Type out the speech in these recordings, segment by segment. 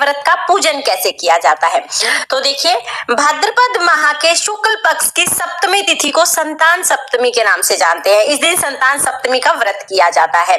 व्रत का पूजन कैसे किया जाता है। तो देखिए, भाद्रपद माह के शुक्ल पक्ष की सप्तमी तिथि को संतान सप्तमी के नाम से जानते हैं। इस दिन संतान सप्तमी का व्रत किया जाता है।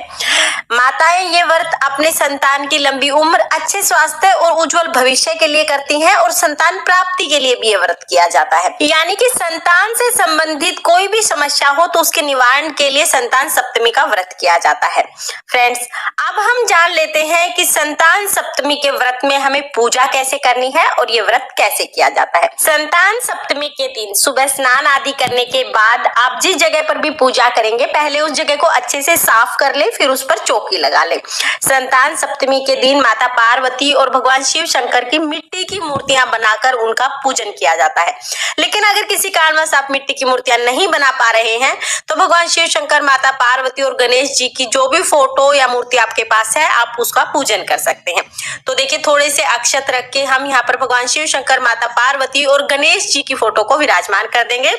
माताएं ये व्रत अपने संतान की लंबी उम्र, अच्छे स्वास्थ्य और उज्जवल भविष्य के लिए करती हैं और संतान प्राप्ति के लिए भी ये व्रत किया जाता है। यानी कि संतान से संबंधित कोई भी समस्या हो तो उसके निवारण के लिए संतान सप्तमी का व्रत किया जाता है। फ्रेंड्स, अब हम जान लेते हैं कि संतान सप्तमी के व्रत में हमें पूजा कैसे करनी है और ये व्रत कैसे किया जाता है। संतान सप्तमी के दिन सुबह स्नान आदि करने के बाद आप जिस जगह पर भी पूजा करेंगे, पहले उस जगह को अच्छे से साफ कर ले, फिर उस पर चौकी लगा ले। संतान सप्तमी के दिन माता पार्वती और भगवान शिव शंकर की मिट्टी की मूर्तियां बनाकर उनका पूजन किया जाता है। लेकिन अगर किसी कारणवश आप मिट्टी की मूर्तियां नहीं बना पा रहे हैं तो भगवान शिव शंकर, माता पार्वती और गणेश जी की जो भी फोटो या मूर्ति आपके पास है, आप उसका पूजन कर सकते हैं। तो देखिए, थोड़े से अक्षत रख के हम यहाँ पर भगवान शिव शंकर, माता पार्वती और गणेश जी की फोटो को विराजमान कर देंगे।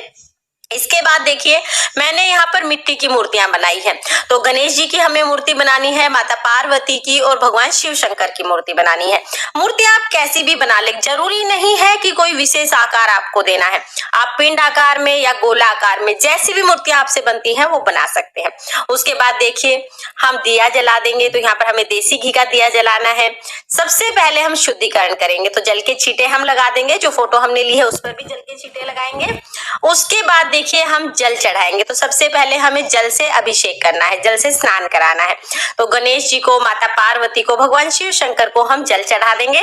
इसके बाद देखिए, मैंने यहाँ पर मिट्टी की मूर्तियां बनाई है। तो गणेश जी की हमें मूर्ति बनानी है, माता पार्वती की और भगवान शिव शंकर की मूर्ति बनानी है। मूर्ति आप कैसी भी बना ले, जरूरी नहीं है कि कोई विशेष आकार आपको देना है। आप पिंड आकार में या गोला आकार में जैसी भी मूर्तियां आपसे बनती हैं वो बना सकते हैं। उसके बाद देखिए, हम दिया जला देंगे। तो यहाँ पर हमें देसी घी का दिया जलाना है। सबसे पहले हम शुद्धिकरण करेंगे, तो जल के छींटे हम लगा देंगे। जो फोटो हमने ली है उस पर भी जल के छींटे लगाएंगे। उसके बाद देखिए, हम जल चढ़ाएंगे। तो सबसे पहले हमें जल से अभिषेक करना है, जल से स्नान कराना है। तो गणेश जी को, माता पार्वती को, भगवान शिव शंकर को हम जल चढ़ा देंगे।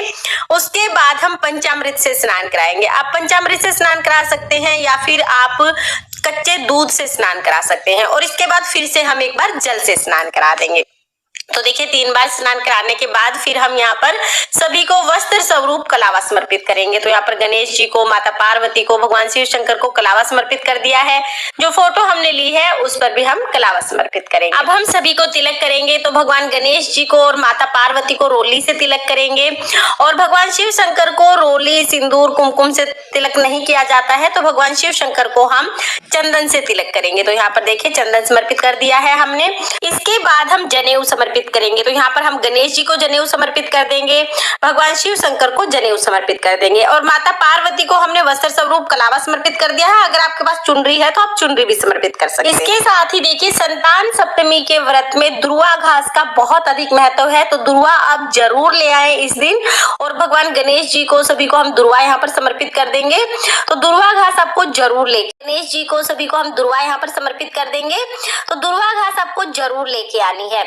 उसके बाद हम पंचामृत से स्नान कराएंगे। आप पंचामृत से स्नान करा सकते हैं या फिर आप कच्चे दूध से स्नान करा सकते हैं। और इसके बाद फिर से हम एक बार जल से स्नान करा देंगे। तो देखिए, 3 बार स्नान कराने के बाद फिर हम यहाँ पर सभी को वस्त्र स्वरूप कलावा समर्पित करेंगे। तो यहाँ पर गणेश जी को, माता पार्वती को, भगवान शिव शंकर को कलावा समर्पित कर दिया है। जो फोटो हमने ली है उस पर भी हम कलावा समर्पित करेंगे। अब हम सभी को तिलक करेंगे। तो भगवान गणेश जी को और माता पार्वती को रोली से तिलक करेंगे और भगवान शिव शंकर को रोली, सिंदूर, कुमकुम से तिलक नहीं किया जाता है। तो भगवान शिव शंकर को हम चंदन से तिलक करेंगे। तो यहाँ पर देखिए, चंदन समर्पित कर दिया है हमने। इसके बाद हम जनेऊ समर्पित करेंगे। तो यहाँ पर हम गणेश जी को जनेऊ समर्पित कर देंगे, भगवान शिव शंकर को जनेऊ समर्पित कर देंगे और माता पार्वती को हमने वस्त्र स्वरूप कलावा समर्पित कर दिया है। अगर आपके पास चुनरी है तो आप चुनरी भी समर्पित कर सकते हैं। इसके साथ ही देखिए, संतान सप्तमी के व्रत में दुर्वा घास का बहुत अधिक महत्व है। तो दुर्वा आप जरूर ले आए इस दिन और भगवान गणेश जी को, सभी को हम दुर्वा यहाँ पर समर्पित कर देंगे। तो दुर्वा घास आपको जरूर ले, गणेश जी को, सभी को हम दुर्वा यहाँ पर समर्पित कर देंगे। तो दुर्वा घास आपको जरूर लेके आनी है।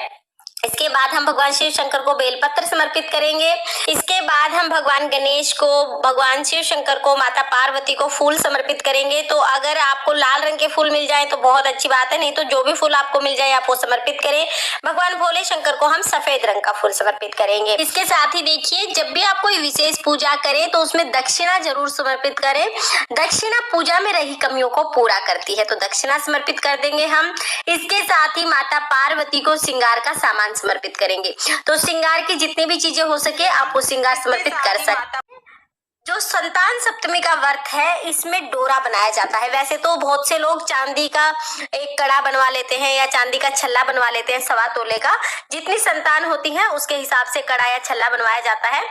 इसके बाद हम भगवान शिव शंकर को बेलपत्र समर्पित करेंगे। इसके बाद हम भगवान गणेश को, भगवान शिव शंकर को, माता पार्वती को फूल समर्पित करेंगे। तो अगर आपको लाल रंग के फूल मिल जाए तो बहुत अच्छी बात है, नहीं तो जो भी फूल आपको मिल जाए आप वो समर्पित करें। भगवान भोले शंकर को हम सफेद रंग का फूल समर्पित करेंगे। इसके साथ ही देखिए, जब भी आप कोई विशेष पूजा करें तो उसमें दक्षिणा जरूर समर्पित करें। दक्षिणा पूजा में रही कमियों को पूरा करती है, तो दक्षिणा समर्पित कर देंगे हम। इसके साथ ही माता पार्वती को श्रृंगार का सामान समर्पित करेंगे। तो श्रृंगार की जितनी भी चीजें हो सके आप वो श्रृंगार समर्पित कर सकते हैं। जो संतान सप्तमी का व्रत है, इसमें डोरा बनाया जाता है। वैसे तो बहुत से लोग चांदी का एक कड़ा बनवा लेते हैं या चांदी का छल्ला बनवा लेते हैं, 1.25 तोले का। जितनी संतान होती है उसके हिसाब से कड़ा या छल्ला बनवाया जाता है।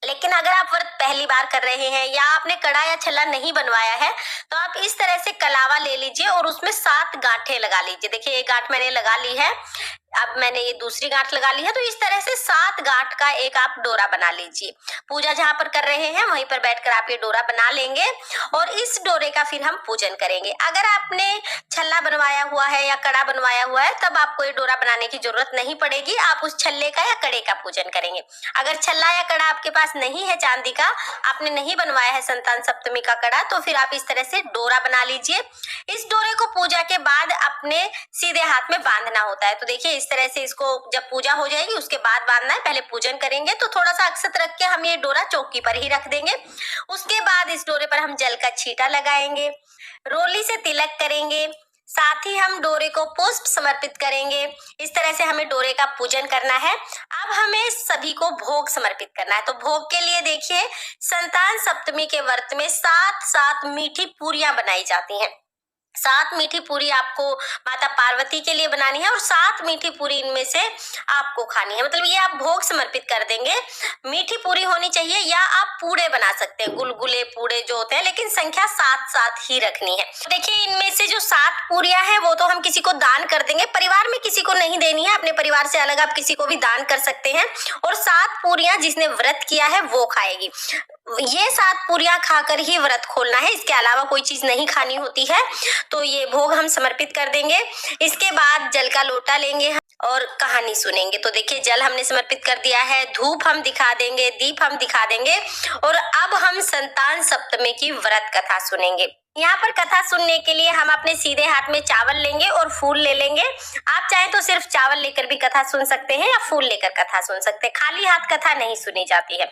लेकिन अगर आप व्रत पहली बार कर रहे हैं या आपने कड़ा या छल्ला नहीं बनवाया है तो आप इस तरह से कलावा ले लीजिए और उसमें 7 गांठें लगा लीजिए। देखिए, एक गांठ मैंने लगा ली है, अब मैंने ये दूसरी गांठ लगा ली है। तो इस तरह से 7 गांठ का एक आप डोरा बना लीजिए। पूजा जहां पर कर रहे हैं वहीं पर बैठकर आप ये डोरा बना लेंगे और इस डोरे का फिर हम पूजन करेंगे। अगर आपने छल्ला बनवाया हुआ है या कड़ा बनवाया हुआ है तब आपको ये डोरा बनाने की जरूरत नहीं पड़ेगी, आप उस छल्ले का या कड़े का पूजन करेंगे। अगर छल्ला या कड़ा आपके पास नहीं है चांदी का, आपने नहीं बनवाया है संतान सप्तमी का कड़ा, तो फिर आप इस तरह से डोरा बना लीजिए। इस डोरे को पूजा के बाद अपने सीधे हाथ में बांधना होता है। तो देखिए, इस तरह से इसको जब पूजा हो जाएगी उसके बाद बांधना है, पहले पूजन करेंगे। तो थोड़ा सा अक्षत रख के हम ये डोरा चौकी पर ही रख देंगे। उसके बाद इस डोरे पर हम जल का छींटा लगाएंगे, रोली से तिलक करेंगे, साथ ही हम डोरे को पुष्प समर्पित करेंगे। इस तरह से हमें डोरे का पूजन करना है। अब हमें सभी को भोग समर्पित करना है। तो भोग के लिए देखिए, संतान सप्तमी के व्रत में 7 मीठी पूरियां बनाई जाती हैं। 7 मीठी पूरी आपको माता पार्वती के लिए बनानी है और 7 मीठी पूरी इनमें से आपको खानी है। मतलब ये आप भोग समर्पित कर देंगे। मीठी पूरी होने होनी चाहिए, या आप पूड़े बना सकते हैं, गुलगुले पूड़े जो होते हैं, लेकिन संख्या 7 ही रखनी है। देखिए इनमें से जो 7 पूरियां हैं वो तो हम किसी को दान कर देंगे, परिवार में किसी को नहीं देनी है, अपने परिवार से अलग आप किसी को भी दान कर सकते हैं। और 7 पूरियां जिसने व्रत किया है वो खाएगी। ये 7 पूरियां खाकर ही व्रत खोलना है, इसके अलावा कोई चीज नहीं खानी होती है। तो ये भोग हम समर्पित कर देंगे। इसके बाद जल का लोटा लेंगे और कहानी सुनेंगे। तो देखिए जल हमने समर्पित कर दिया है, धूप हम दिखा देंगे, दीप हम दिखा देंगे, और अब हम संतान सप्तमी की व्रत कथा सुनेंगे। यहाँ पर कथा सुनने के लिए हम अपने सीधे हाथ में चावल लेंगे और फूल ले लेंगे। आप चाहे तो सिर्फ चावल लेकर भी कथा सुन सकते हैं या फूल लेकर कथा सुन सकते हैं, खाली हाथ कथा नहीं सुनी जाती है।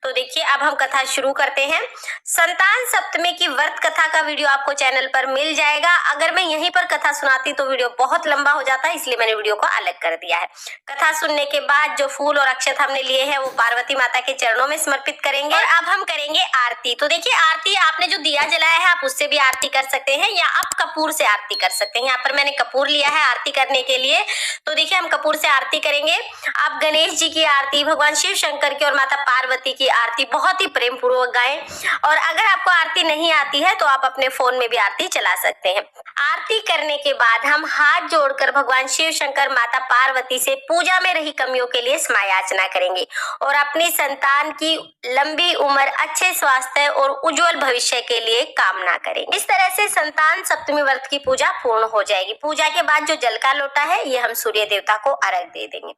तो देखिए अब हम कथा शुरू करते हैं। संतान सप्तमी की व्रत कथा का वीडियो आपको चैनल पर मिल जाएगा। अगर मैं यहीं पर कथा सुनाती तो वीडियो बहुत लंबा हो जाता है, इसलिए मैंने वीडियो को अलग कर दिया है। कथा सुनने के बाद जो फूल और अक्षत हमने लिए हैं वो पार्वती माता के चरणों में समर्पित करेंगे और अब हम करेंगे आरती। तो देखिए आरती आपने जो दिया जलाया है आप उससे भी आरती कर सकते हैं या आप कपूर से आरती कर सकते हैं। यहाँ पर मैंने कपूर लिया है आरती करने के लिए। तो देखिए हम कपूर से आरती करेंगे। आप गणेश जी की आरती, भगवान शिव शंकर की और माता पार्वती की आरती बहुत ही प्रेम पूर्वक गाएं। और अगर आपको आरती नहीं आती है तो आप अपने फोन में भी आरती चला सकते हैं। आरती करने के बाद हम हाथ जोड़कर भगवान शिव शंकर, माता पार्वती से पूजा में रही कमियों के लिए क्षमा याचना करेंगे और अपनी संतान की लंबी उम्र, अच्छे स्वास्थ्य और उज्जवल भविष्य के लिए कामना करेंगे। इस तरह से संतान सप्तमी व्रत की पूजा पूर्ण हो जाएगी। पूजा के बाद जो जल का लोटा है ये हम सूर्य देवता को अर्घ दे देंगे।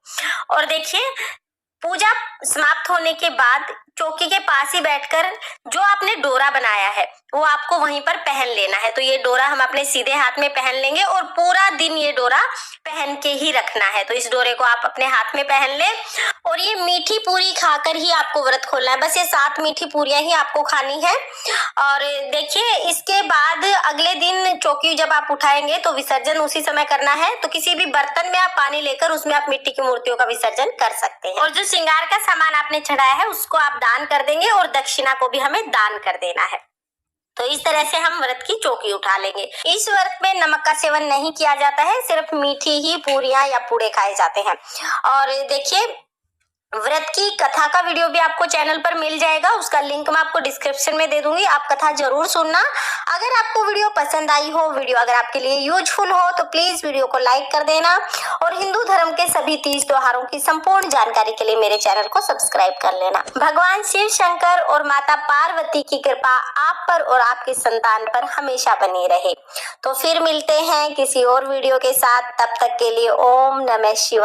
और देखिए पूजा समाप्त होने के बाद चौकी के पास ही बैठकर जो आपने डोरा बनाया है वो आपको वहीं पर पहन लेना है। तो ये डोरा हम अपने सीधे हाथ में पहन लेंगे और पूरा दिन ये डोरा पहन के ही रखना है। तो इस डोरे को आप अपने हाथ में पहन ले और ये मीठी पूरी खाकर ही आपको व्रत खोलना है। बस ये 7 मीठी पूरियां ही आपको खानी है। और देखिए इसके बाद अगले दिन चौकी जब आप उठाएंगे तो विसर्जन उसी समय करना है। तो किसी भी बर्तन में आप पानी लेकर उसमें आप मिट्टी की मूर्तियों का विसर्जन कर सकते हैं। और जो श्रृंगार का सामान आपने चढ़ाया है उसको आप दान कर देंगे और दक्षिणा को भी हमें दान कर देना है। तो इस तरह से हम व्रत की चौकी उठा लेंगे। इस व्रत में नमक का सेवन नहीं किया जाता है, सिर्फ मीठी ही पूरियां या पूड़े खाए जाते हैं। और देखिए व्रत की कथा का वीडियो भी आपको चैनल पर मिल जाएगा, उसका लिंक मैं आपको डिस्क्रिप्शन में दे दूंगी। आप कथा जरूर सुनना। अगर आपको वीडियो पसंद आई हो, वीडियो अगर आपके लिए यूजफुल हो तो प्लीज वीडियो को लाइक कर देना और हिंदू धर्म के सभी तीज त्योहारों की संपूर्ण जानकारी के लिए मेरे चैनल को सब्सक्राइब कर लेना। भगवान शिव शंकर और माता पार्वती की कृपा आप पर और आपकी संतान पर हमेशा बनी रहे। तो फिर मिलते हैं किसी और वीडियो के साथ, तब तक के लिए ओम नमः शिवाय।